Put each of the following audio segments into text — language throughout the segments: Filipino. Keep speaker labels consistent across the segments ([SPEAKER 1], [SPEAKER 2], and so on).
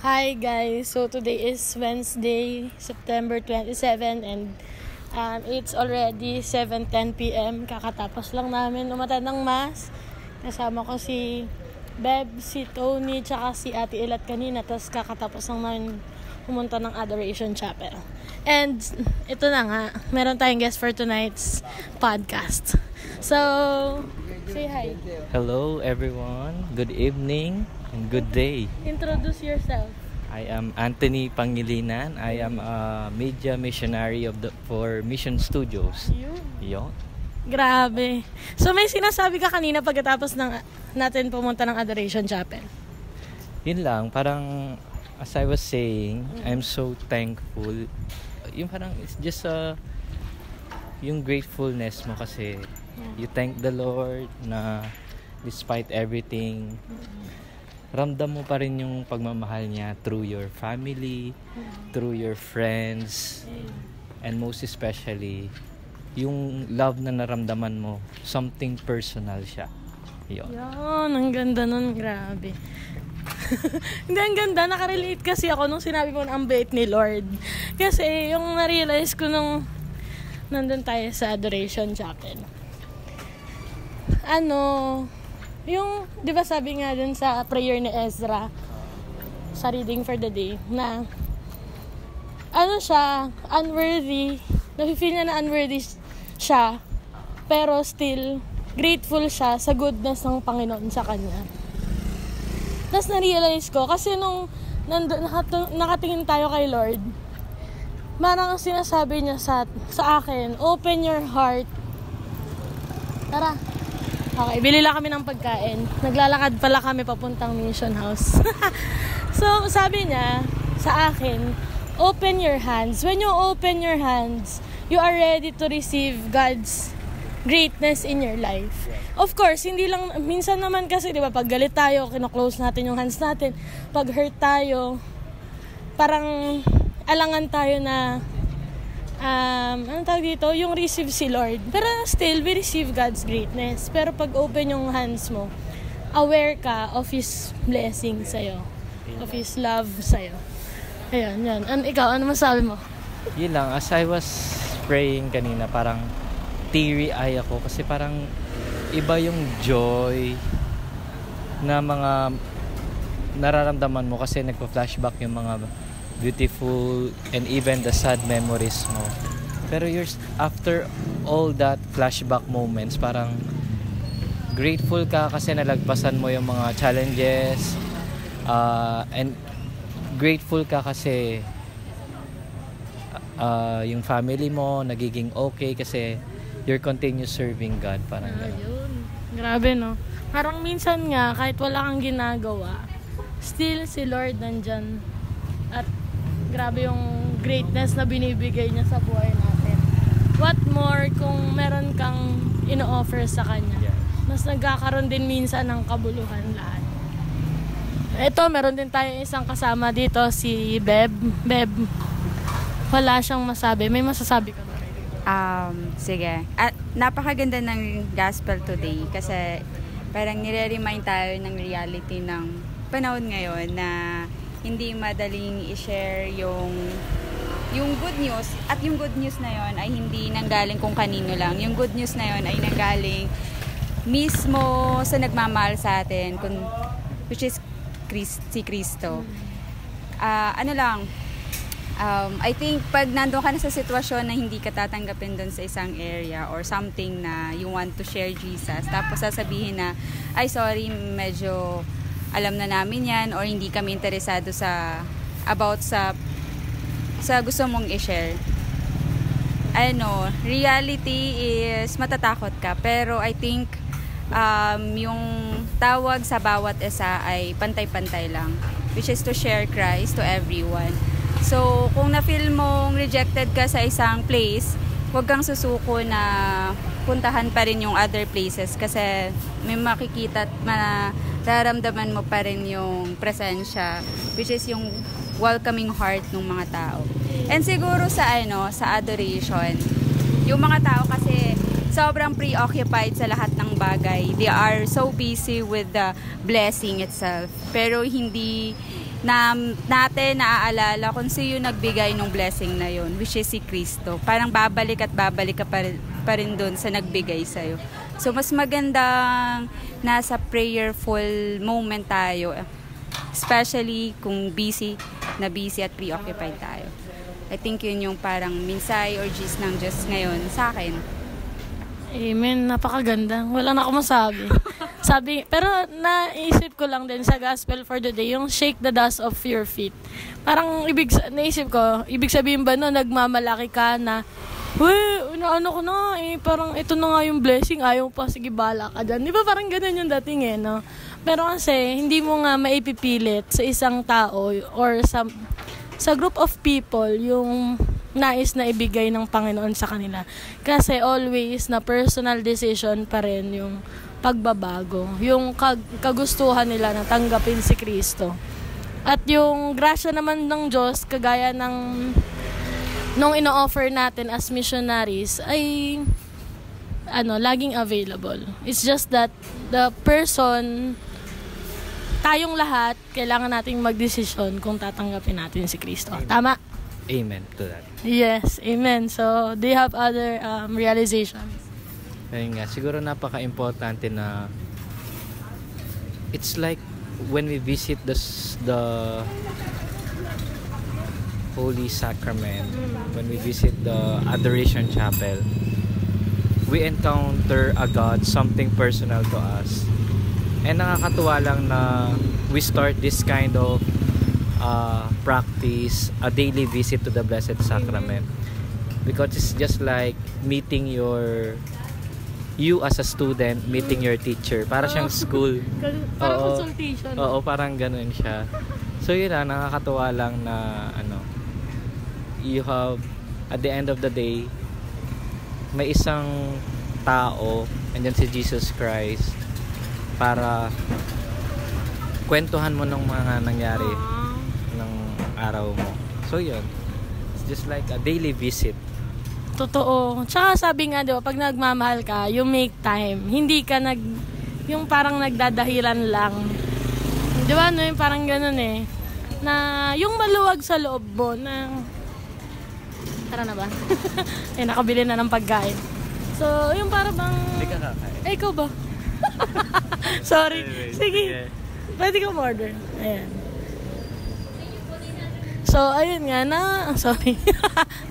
[SPEAKER 1] Hi guys, so today is Wednesday, September 27 and it's already 7:10 p.m. Kakatapos lang namin umattend ng mass. Kasama ko si Beb, si Tony, tsaka si Ate Elat kanina. Tapos kakatapos lang namin pumunta ng Adoration Chapel. And ito na nga, meron tayong guest for tonight's podcast. So, say hi.
[SPEAKER 2] Hello everyone, good evening and good day.
[SPEAKER 1] Introduce yourself.
[SPEAKER 2] I am Anthony Pangilinan. I am a media missionary for Mission Studios. Yo.
[SPEAKER 1] Grabe. So may sinasabi ka kanina pagkatapos natin pumunta ng Adoration Chapel.
[SPEAKER 2] Yun lang, parang as I was saying, I'm so thankful. Yung parang it's just yung gratefulness mo kasi you thank the Lord na despite everything, ramdam mo pa rin yung pagmamahal niya through your family, through your friends, and most especially, yung love na naramdaman mo, something personal siya. Yun.
[SPEAKER 1] Yan, ang ganda nun, grabe. Hindi, ang ganda, nakarelate kasi ako nung sinabi mo ang bait ni Lord. Kasi yung na-realize ko nung nandun tayo sa Adoration Chapel. Yung, di ba sabi nga dun sa prayer ni Ezra, sa reading for the day, na, siya, unworthy, nafe-feel niya na unworthy siya, pero still, grateful siya sa goodness ng Panginoon sa kanya. Tapos na-realize ko, kasi nung nakatingin tayo kay Lord, parang sinasabi niya sa akin, open your heart. Tara. Okay, bili lang kami ng pagkain. Naglalakad pala kami papuntang Mission House. So, sabi niya sa akin, open your hands. When you open your hands, you are ready to receive God's greatness in your life. Of course, hindi lang, minsan naman kasi, di ba, pag galit tayo, kino-close natin yung hands natin. Pag hurt tayo, parang alangan tayo na anong tawag dito? Yung receive si Lord. Pero still, we receive God's greatness. Pero pag open yung hands mo, aware ka of His blessing sa'yo. Of His love sa'yo. Ayan, yan. Ikaw, ano masabi mo?
[SPEAKER 2] Yun lang, as I was praying kanina, parang teary-eye ako kasi parang iba yung joy na mga nararamdaman mo kasi nagpa-flashback yung mga beautiful and even the sad memories mo. Pero after all that flashback moments, parang grateful ka kasi nalagpasan mo yung mga challenges, and grateful ka kasi yung family mo nagiging okay kasi you're continue serving God. Parang
[SPEAKER 1] yun. Grabe, no? Parang minsan nga, kahit wala kang ginagawa, still si Lord nandyan. At grabe yung greatness na binibigay niya sa buhay natin. What more kung meron kang ino-offer sa Kanya?
[SPEAKER 2] Yes.
[SPEAKER 1] Mas nagkakaroon din minsan ng kabuluhan lahat. Ito, meron din tayong isang kasama dito, si Beb. Beb, wala siyang masabi. May masasabi ka ba?
[SPEAKER 3] Sige. At napakaganda ng gospel today kasi parang nire-remind tayo ng reality ng panahon ngayon na hindi madaling i-share yung good news. At yung good news na yon ay hindi nanggaling kung kanino lang. Yung good news na yon ay nanggaling mismo sa nagmamahal sa atin, which is si Kristo. I think pag nandun ka na sa sitwasyon na hindi ka tatanggapin dun sa isang area or something na you want to share Jesus, tapos sasabihin na, ay sorry, medyo alam na namin yan or hindi kami interesado sa gusto mong i-share. Reality is matatakot ka, pero I think yung tawag sa bawat isa ay pantay-pantay lang, which is to share Christ to everyone. So, kung na-feel mong rejected ka sa isang place, huwag kang susuko na puntahan pa rin yung other places kasi may makikita at mararamdaman mo pa rin yung presensya, which is yung welcoming heart ng mga tao. And siguro sa adoration, yung mga tao kasi sobrang preoccupied sa lahat ng bagay. They are so busy with the blessing itself. Pero hindi na natin naaalala kung sino yung nagbigay ng blessing na yun, which is si Kristo. Parang babalik at babalik ka pa rin dun sa nagbigay sa'yo. So, mas magandang nasa prayerful moment tayo, especially kung busy at preoccupied tayo. I think yun yung parang minsay or gist ng Diyos ngayon sa akin.
[SPEAKER 1] Amen. Napakaganda. Wala na ako masabi. Pero naisip ko lang din sa gospel for the day, yung shake the dust off your feet. Parang naisip ko, ibig sabihin ba no, nagmamalaki ka na, ano ko na, parang ito na nga yung blessing, ayaw pa, sige bala ka dyan. Di ba parang ganun yung dating no? Pero kasi, hindi mo nga maipipilit sa isang tao or sa group of people yung nais na ibigay ng Panginoon sa kanila. Kasi always na personal decision pa rin yung pagbabago. Yung kagustuhan nila na tanggapin si Kristo. At yung grasya naman ng Diyos, kagaya ng nung ino-offer natin as missionaries, ay laging available. It's just that the person, tayong lahat, kailangan nating magdesisyon kung tatanggapin natin si Kristo. Tama?
[SPEAKER 2] Amen to that.
[SPEAKER 1] Yes, amen. So, do you have other realizations?
[SPEAKER 2] Ayun nga, siguro napaka-importante na it's like when we visit the Holy Sacrament, when we visit the Adoration Chapel, we encounter a God, something personal to us. And nakakatuwa lang na we start this kind of practice, a daily visit to the Blessed Sacrament, because it's just like meeting you as a student meeting your teacher. Para siyang school.
[SPEAKER 1] Parang consultation.
[SPEAKER 2] Oo, parang ganun siya. So yun lang, nakakatuwa lang na you have, at the end of the day, may isang tao, and then si Jesus Christ, para kwentuhan mo ng mga nangyari ng araw mo. So yun, it's just like a daily visit.
[SPEAKER 1] Totoo. Tsaka sabi nga, di ba, pag nagmamahal ka, you make time. Hindi ka yung parang nagdadahilan lang. Di ba, yung parang ganun na yung maluwag sa loob mo na tara na ba? Nakabili na ng pagkain. So, yung parang bang
[SPEAKER 2] Hindi ka kakain.
[SPEAKER 1] Ikaw ba? Sorry. Sige. Pwede ka order. Ayan. So, ayun nga sorry.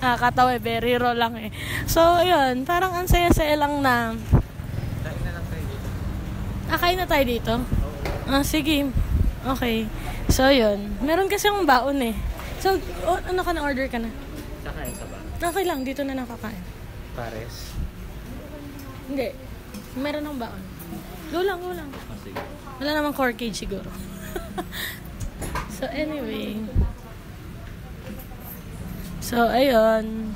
[SPEAKER 1] Nakakatawa very raw lang So, ayun. Parang ang saya-saya lang na
[SPEAKER 2] Kain na lang tayo dito.
[SPEAKER 1] kain na tayo dito? Sige. Okay. So, yun. Meron kasi akong baon So, ano ka na? Order ka na?
[SPEAKER 2] Kakain ka ba?
[SPEAKER 1] Okay lang. Dito na nakakain.
[SPEAKER 2] Pares?
[SPEAKER 1] Hindi. Meron akong baon. Go lang.
[SPEAKER 2] Sige.
[SPEAKER 1] Wala namang core cage siguro. So, anyway. So, ayun.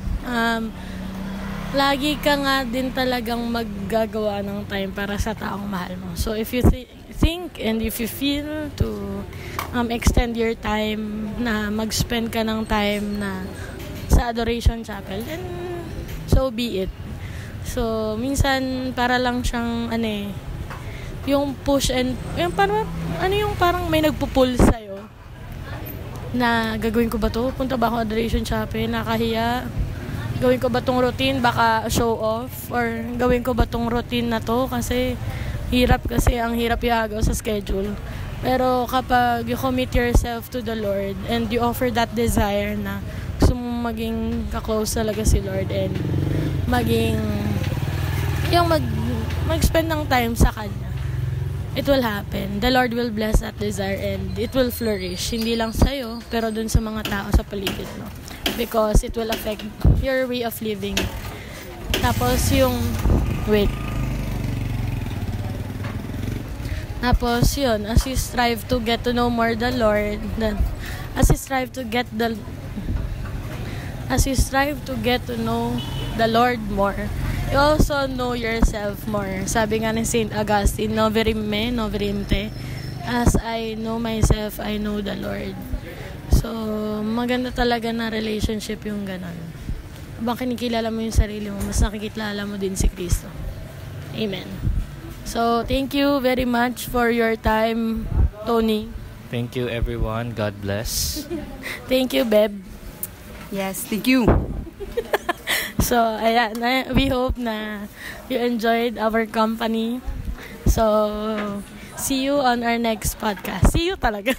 [SPEAKER 1] Lagi ka nga din talagang maggagawa ng time para sa taong mahal mo. So, if you think and if you feel to extend your time na mag-spend ka ng time na sa Adoration Chapel, then so be it. So, minsan para lang siyang yung push and yung parang may nagpo-pull sa'yo na gagawin ko ba to? Punta ba ako Adoration Chapel? Nakahiya? Gawin ko ba tong routine? Baka show off? Or gawin ko ba tong routine na to? Kasi ang hirap ihagaw sa schedule. Pero kapag you commit yourself to the Lord and you offer that desire na gusto mo maging ka-close talaga si Lord and mag-spend ng time sa Kanya, it will happen. The Lord will bless that desire and it will flourish. Hindi lang sa'yo, pero dun sa mga tao sa paligid mo. Because it will affect your way of living. Tapos as you strive to get to know more the Lord, as you strive to get to know the Lord more, you also know yourself more. Sabi nga ni Saint Augustine, noverim me, noverim te. As I know myself, I know the Lord. So, maganda talaga na relationship yung ganon. Habang kinikilala mo yung sarili mo, mas nakikilala mo din si Kristo. Amen. So, thank you very much for your time, Tony.
[SPEAKER 2] Thank you, everyone. God bless.
[SPEAKER 1] Thank you, Beb.
[SPEAKER 3] Yes, thank you.
[SPEAKER 1] So, ayan, we hope na you enjoyed our company. So, see you on our next podcast. See you talaga.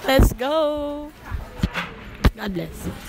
[SPEAKER 1] Let's go. God bless.